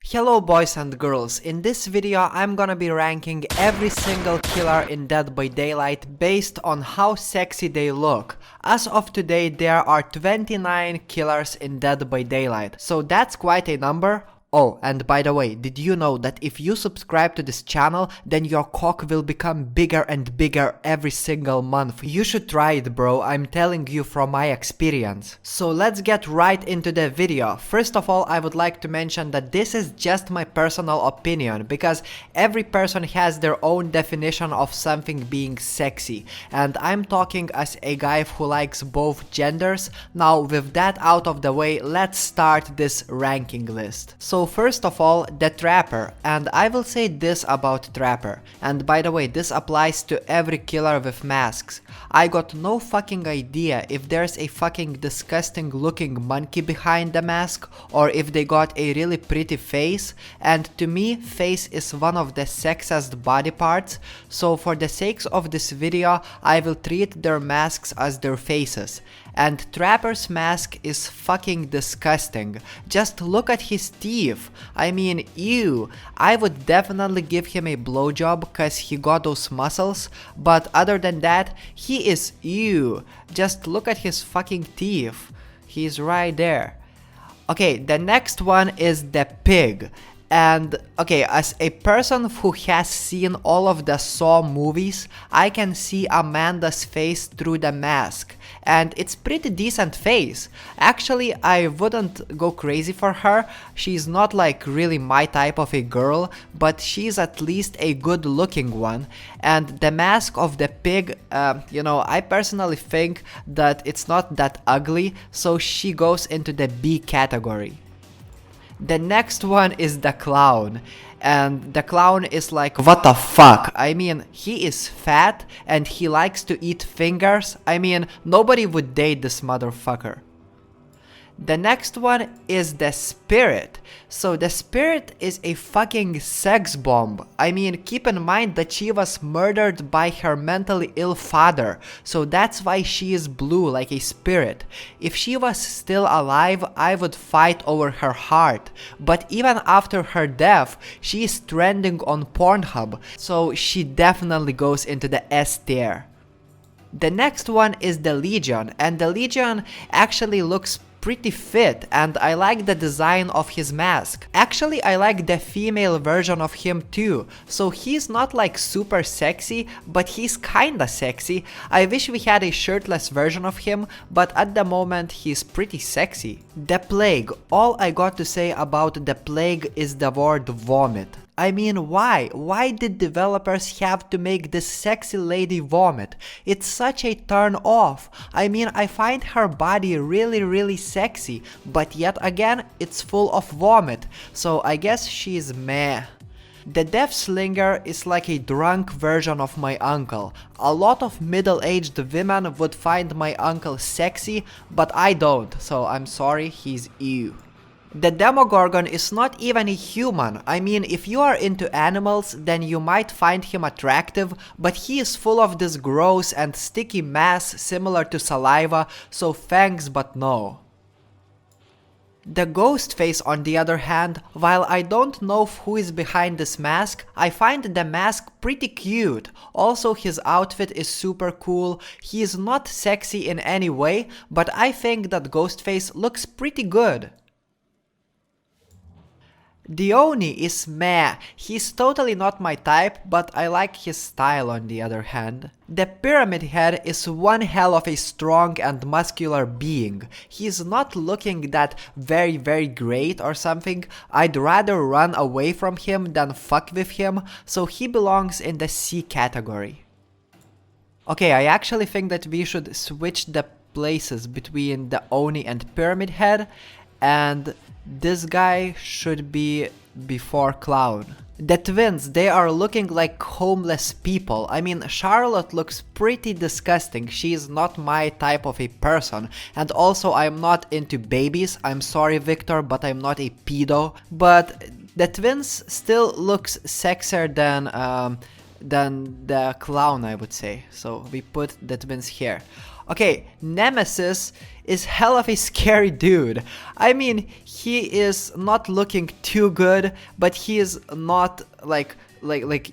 Hello boys and girls, in this video I'm gonna be ranking every single killer in Dead by Daylight based on how sexy they look. As of today there are 29 killers in Dead by Daylight, so that's quite a number. Oh, and by the way, did you know that if you subscribe to this channel, then your cock will become bigger and bigger every single month? You should try it, bro, I'm telling you from my experience. So let's get right into the video. First of all, I would like to mention that this is just my personal opinion, because every person has their own definition of something being sexy, and I'm talking as a guy who likes both genders. Now, with that out of the way, let's start this ranking list. So first of all, the Trapper, and I will say this about Trapper, and by the way, this applies to every killer with masks. I got no fucking idea if there's a fucking disgusting looking monkey behind the mask, or if they got a really pretty face, and to me, face is one of the sexiest body parts, so for the sakes of this video, I will treat their masks as their faces. And Trapper's mask is fucking disgusting. Just look at his teeth. I mean, ew. I would definitely give him a blowjob cause he got those muscles, but other than that, he is ew. Just look at his fucking teeth. He's right there. Okay, the next one is the Pig. And okay, as a person who has seen all of the Saw movies, I can see Amanda's face through the mask, and it's pretty decent face. Actually, I wouldn't go crazy for her. She's not like really my type of a girl, but she's at least a good looking one. And the mask of the Pig, I personally think that it's not that ugly, so she goes into the B category. The next one is the Clown, and the Clown is like, what the fuck? I mean, he is fat and he likes to eat fingers. I mean, nobody would date this motherfucker. The next one is the Spirit. So the Spirit is a fucking sex bomb. I mean, keep in mind that she was murdered by her mentally ill father, so that's why she is blue like a spirit. If she was still alive, I would fight over her heart, but even after her death, she is trending on Pornhub, so she definitely goes into the S tier. The next one is the Legion, and the Legion actually looks pretty fit, and I like the design of his mask. Actually, I like the female version of him too, so he's not like super sexy, but he's kinda sexy. I wish we had a shirtless version of him, but at the moment he's pretty sexy. The Plague. All I got to say about the Plague is the word vomit. I mean, why? Why did developers have to make this sexy lady vomit? It's such a turn off. I mean, I find her body really sexy, but yet again, it's full of vomit, so I guess she's meh. The Death Slinger is like a drunk version of my uncle. A lot of middle-aged women would find my uncle sexy, but I don't, so I'm sorry, he's ew. The Demogorgon is not even a human. I mean, if you are into animals, then you might find him attractive, but he is full of this gross and sticky mass similar to saliva, so thanks but no. The Ghostface, on the other hand, while I don't know who is behind this mask, I find the mask pretty cute. Also, his outfit is super cool. He is not sexy in any way, but I think that Ghostface looks pretty good. The Oni is meh. He's totally not my type, but I like his style on the other hand. The Pyramid Head is one hell of a strong and muscular being. He's not looking that very great or something. I'd rather run away from him than fuck with him, so he belongs in the C category. Okay, I actually think that we should switch the places between the Oni and Pyramid Head, and this guy should be before Clown. The twins, they are looking like homeless people. I mean, Charlotte looks pretty disgusting. She is not my type of a person. And also, I'm not into babies. I'm sorry, Victor, but I'm not a pedo. But the twins still looks sexier than the Clown, I would say. So we put the twins here. Okay, Nemesis is hell of a scary dude. I mean, he is not looking too good, but he is not like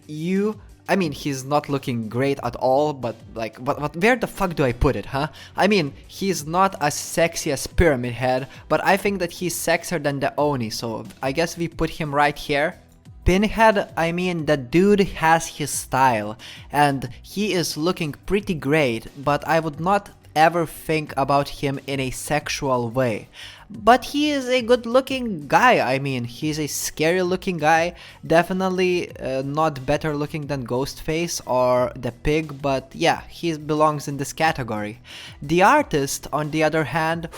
you. I mean, he's not looking great at all, but like, but where the fuck do I put it, huh? I mean, he's not as sexy as Pyramid Head, but I think that he's sexier than the Oni, so I guess we put him right here. Pinhead, I mean, the dude has his style, and he is looking pretty great, but I would not ever think about him in a sexual way. But he is a good looking guy. I mean, he's a scary looking guy, definitely not better looking than Ghostface or the Pig, but yeah, he belongs in this category. The artist, on the other hand,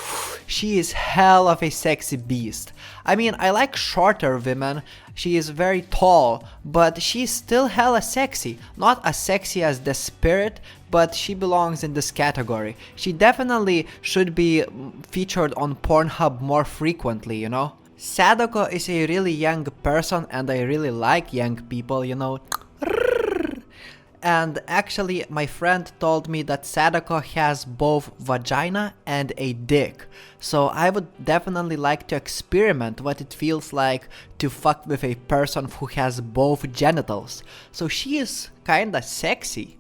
she is hell of a sexy beast. I mean, I like shorter women. She is very tall, but she's still hella sexy. Not as sexy as the Spirit, but she belongs in this category. She definitely should be featured on Pornhub more frequently, you know? Sadako is a really young person, and I really like young people, you know? And actually, my friend told me that Sadako has both vagina and a dick. So I would definitely like to experiment what it feels like to fuck with a person who has both genitals. So she is kinda sexy.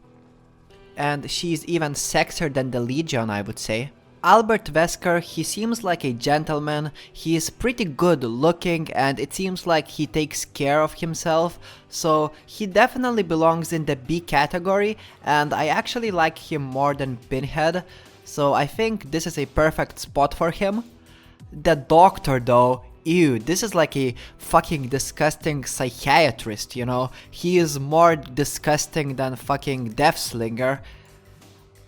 And she's even sexier than the Legion, I would say. Albert Wesker, he seems like a gentleman, he is pretty good looking, and it seems like he takes care of himself, so he definitely belongs in the B category, and I actually like him more than Pinhead, so I think this is a perfect spot for him. The Doctor though, ew, this is like a fucking disgusting psychiatrist, you know? He is more disgusting than fucking Deathslinger.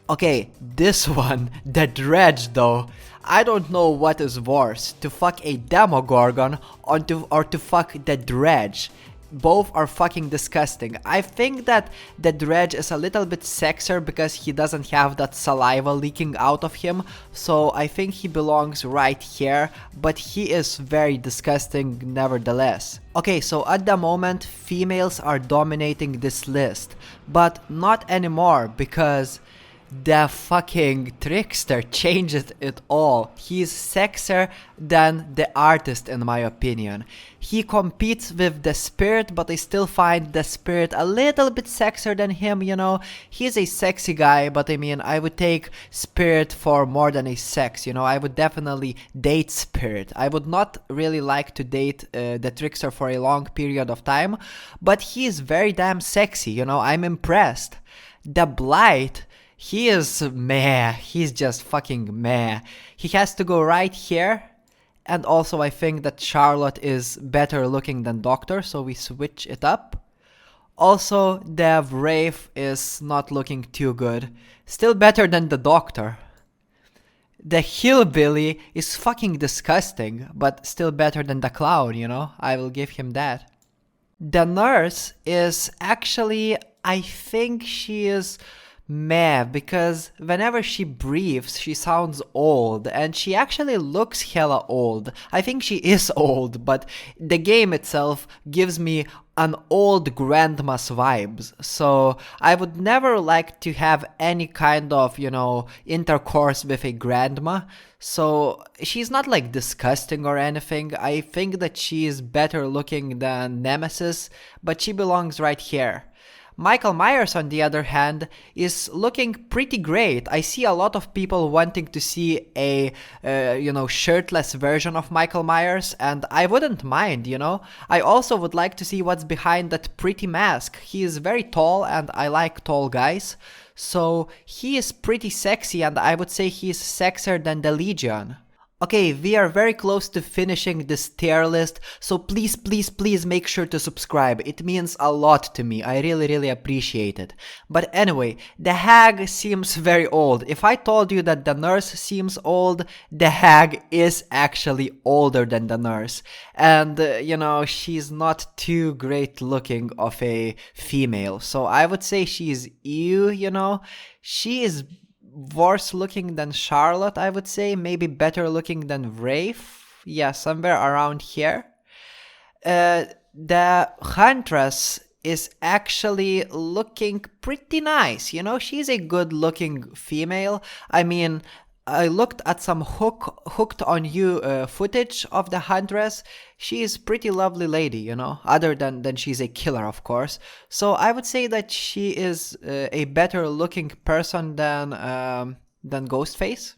Okay, this one, the Dredge though, I don't know what is worse, to fuck a Demogorgon or to fuck the Dredge. Both are fucking disgusting. I think that the Dredge is a little bit sexier because he doesn't have that saliva leaking out of him, so I think he belongs right here, but he is very disgusting nevertheless. Okay, so at the moment, females are dominating this list, but not anymore because the fucking trickster changes it all. He's sexier than the artist in my opinion. He competes with the Spirit, but I still find the Spirit a little bit sexier than him, you know. He's a sexy guy, but I mean, I would take Spirit for more than a sex, you know. I would definitely date Spirit. I would not really like to date the trickster for a long period of time, but he is very damn sexy, you know. I'm impressed. The Blight, he is meh, he's just fucking meh. He has to go right here, and also I think that Charlotte is better looking than Doctor, so we switch it up. Also, the Wraith is not looking too good, still better than the Doctor. The Hillbilly is fucking disgusting, but still better than the Clown, you know, I will give him that. The Nurse is actually, I think she is meh, because whenever she breathes, she sounds old, and she actually looks hella old. I think she is old, but the game itself gives me an old grandma's vibes, so I would never like to have any kind of, you know, intercourse with a grandma, so she's not like disgusting or anything. I think that she is better looking than Nemesis, but she belongs right here. Michael Myers, on the other hand, is looking pretty great. I see a lot of people wanting to see a, you know, shirtless version of Michael Myers, and I wouldn't mind, you know. I also would like to see what's behind that pretty mask. He is very tall, and I like tall guys. So he is pretty sexy, and I would say he's sexier than the Legion. Okay, we are very close to finishing this tier list, so please, please, please make sure to subscribe. It means a lot to me. I really, really appreciate it. But anyway, the Hag seems very old. If I told you that the Nurse seems old, the Hag is actually older than the Nurse. And, you know, she's not too great looking of a female. So I would say she's ew, you know. She is worse looking than Charlotte, I would say. Maybe better looking than Wraith. Yeah, somewhere around here. The Huntress is actually looking pretty nice. You know, she's a good looking female. I mean, I looked at some hooked on you footage of the huntress. She is pretty lovely lady, you know, other than she's a killer, of course. So I would say that she is a better looking person than Ghostface.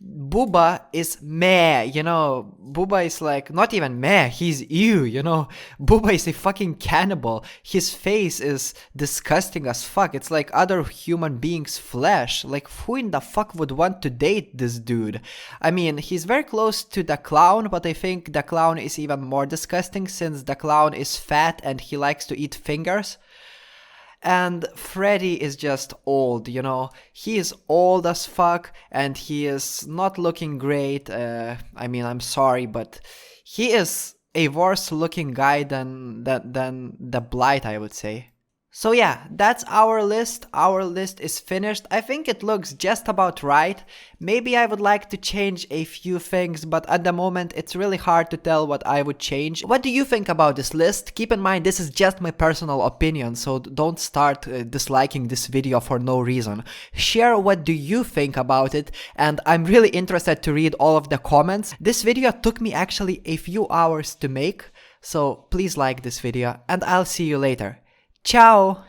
Bubba is meh, you know. Bubba is like, not even meh, he's ew, you know. Bubba is a fucking cannibal. His face is disgusting as fuck. It's like other human beings' flesh. Like, who in the fuck would want to date this dude? I mean, he's very close to the clown, but I think the clown is even more disgusting since the clown is fat and he likes to eat fingers. And Freddy is just old, you know. He is old as fuck and he is not looking great. I mean, I'm sorry, but he is a worse looking guy than the Blight, I would say. So yeah, that's our list. Our list is finished. I think it looks just about right. Maybe I would like to change a few things, but at the moment it's really hard to tell what I would change. What do you think about this list? Keep in mind this is just my personal opinion, so don't start disliking this video for no reason. Share what do you think about it, and I'm really interested to read all of the comments. This video took me actually a few hours to make, so please like this video and I'll see you later. Ciao!